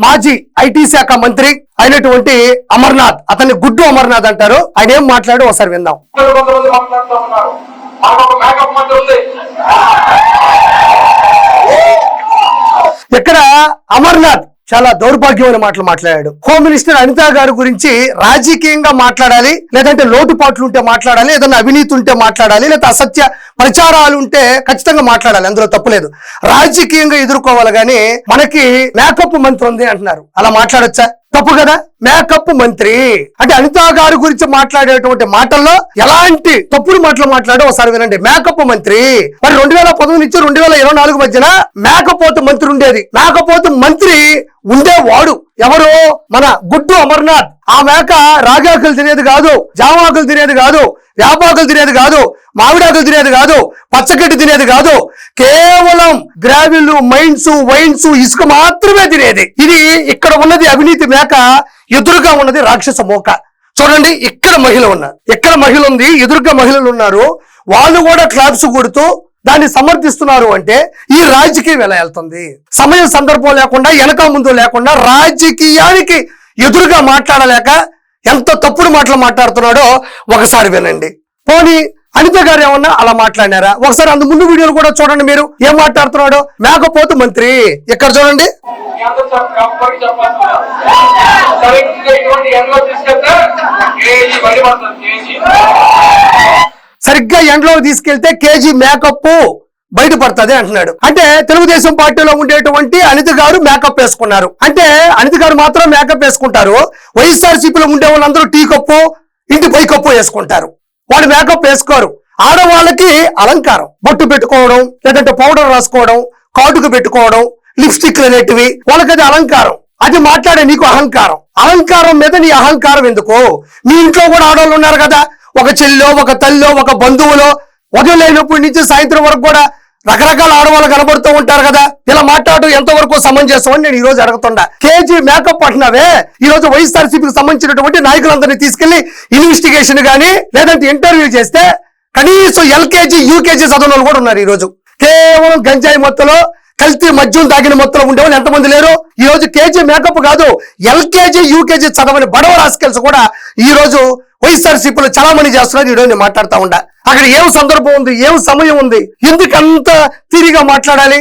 మాజీ ఐటీ శాఖ మంత్రి అయినటువంటి అమర్నాథ్, అతన్ని గుడ్డు అమర్నాథ్ అంటారు. ఆయన ఏం మాట్లాడు ఒకసారి విందాం. ఇక్కడ అమర్నాథ్ చాలా దౌర్భాగ్యమైన మాటలు మాట్లాడాడు. హోమ్ మినిస్టర్ అనిత గారి గురించి రాజకీయంగా మాట్లాడాలి, లేదంటే లోటుపాట్లు ఉంటే మాట్లాడాలి, ఏదైనా అవినీతి ఉంటే మాట్లాడాలి, లేదా అసత్య ప్రచారాలు ఉంటే ఖచ్చితంగా మాట్లాడాలి, అందులో తప్పులేదు. రాజకీయంగా ఎదుర్కోవాలి గానీ మనకి మేకప్ మంత్రి ఉంది అంటున్నారు. అలా మాట్లాడొచ్చా? తప్పు కదా. మేకప్ మంత్రి అంటే అనిత గారి గురించి మాట్లాడేటువంటి మాటల్లో ఎలాంటి తప్పుడు మాటలు మాట్లాడో ఒకసారి వినండి. మేకప్ మంత్రి మరి 2019 నుంచి 2024 మధ్యన మేకపోతు మంత్రి ఉండేది. మేకపోతు మంత్రి ఉండేవాడు ఎవరు? మన గుడ్డు అమర్నాథ్. ఆ మేక రాగాకులు తినేది కాదు, జామాకులు తినేది కాదు, వేపాకులు తినేది కాదు, మామిడాకులు తినేది కాదు, పచ్చగడ్డి తినేది కాదు, కేవలం గ్రావిల్, మైన్స్, వైన్స్, ఇసుక మాత్రమే తినేది. ఇది ఇక్కడ ఉన్నది అవినీతి మేక, ఎదురుగా ఉన్నది రాక్షస మోక. చూడండి, ఇక్కడ మహిళ ఉన్నారు, ఇక్కడ మహిళ ఉంది, ఎదురుగా మహిళలు ఉన్నారు. వాళ్ళు కూడా క్లాప్స్ కొడుతూ దాన్ని సమర్థిస్తున్నారు. అంటే ఈ రాజకీయం ఎలా వెళ్తుంది? సమయం సందర్భం లేకుండా, వెనక ముందు లేకుండా, రాజకీయానికి ఎదురుగా మాట్లాడలేక ఎంత తప్పుడు మాటలు మాట్లాడుతున్నాడో ఒకసారి వినండి. పోనీ అనిత గారు ఏమన్నా అలా మాట్లాడారా? ఒకసారి అందు ముందు వీడియోలు కూడా చూడండి. మీరు ఏం మాట్లాడుతున్నాడో. మేకపోతు మంత్రి ఇక్కడ చూడండి. సరిగ్గా ఎండలో తీసుకెళ్తే కేజీ మేకప్ బయటపడుతుంది అంటున్నాడు. అంటే తెలుగుదేశం పార్టీలో ఉండేటువంటి అనిత గారు మేకప్ వేసుకున్నారు. అంటే అనిత గారు మాత్రం మేకప్ వేసుకుంటారు. వైఎస్ఆర్సీపీలో ఉండే వాళ్ళందరూ టీ కప్పు, ఇంటి పై కప్పు వేసుకుంటారు. వాళ్ళు మేకప్ వేసుకోరు. ఆడవాళ్ళకి అలంకారం, బొట్టు పెట్టుకోవడం, లేదంటే పౌడర్ రాసుకోవడం, కాటుకు పెట్టుకోవడం, లిప్స్టిక్లు అనేటివి, వాళ్ళకి అది అలంకారం. అది మాట్లాడే నీకు అహంకారం. అలంకారం మీద నీ అహంకారం ఎందుకు? మీ ఇంట్లో కూడా ఆడవాళ్ళు ఉన్నారు కదా, ఒక చెల్లో, ఒక తల్లో, ఒక బంధువులో ఉదయం లేనప్పటి నుంచి సాయంత్రం వరకు కూడా రకరకాల ఆడవాళ్ళు కనబడుతూ ఉంటారు కదా. ఇలా మాట్లాడటం ఎంతవరకు సమంజసం అని నేను ఈ రోజు అడుగుతుండా. కేజీ మేకప్ అంటున్నావే, ఈ రోజు వైఎస్ఆర్సీపీకి సంబంధించినటువంటి నాయకులందరినీ తీసుకెళ్లి ఇన్వెస్టిగేషన్ గానీ లేదంటే ఇంటర్వ్యూ చేస్తే కనీసం ఎల్కేజీ, యూకేజీ చదవని కూడా ఉన్నారు. ఈ రోజు కేవలం గంజాయి మొత్తలో, కల్తీ మద్యం తాగిన మొత్తంలో ఉండేవాళ్ళు ఎంతమంది లేరు? ఈ రోజు కేజీ మేకప్ కాదు, ఎల్కేజీ, యూకేజీ చదవని బడవ రాస్కెల్స్ కూడా ఈ రోజు వైఎస్ఆర్సీపీలో చాలా మంది చేస్తున్నారు. ఈ రోజు నేను మాట్లాడుతూ ఉండా. అక్కడ ఏం సందర్భం ఉంది, ఏం సమయం ఉంది, ఎందుకంత తీరిగా మాట్లాడాలి?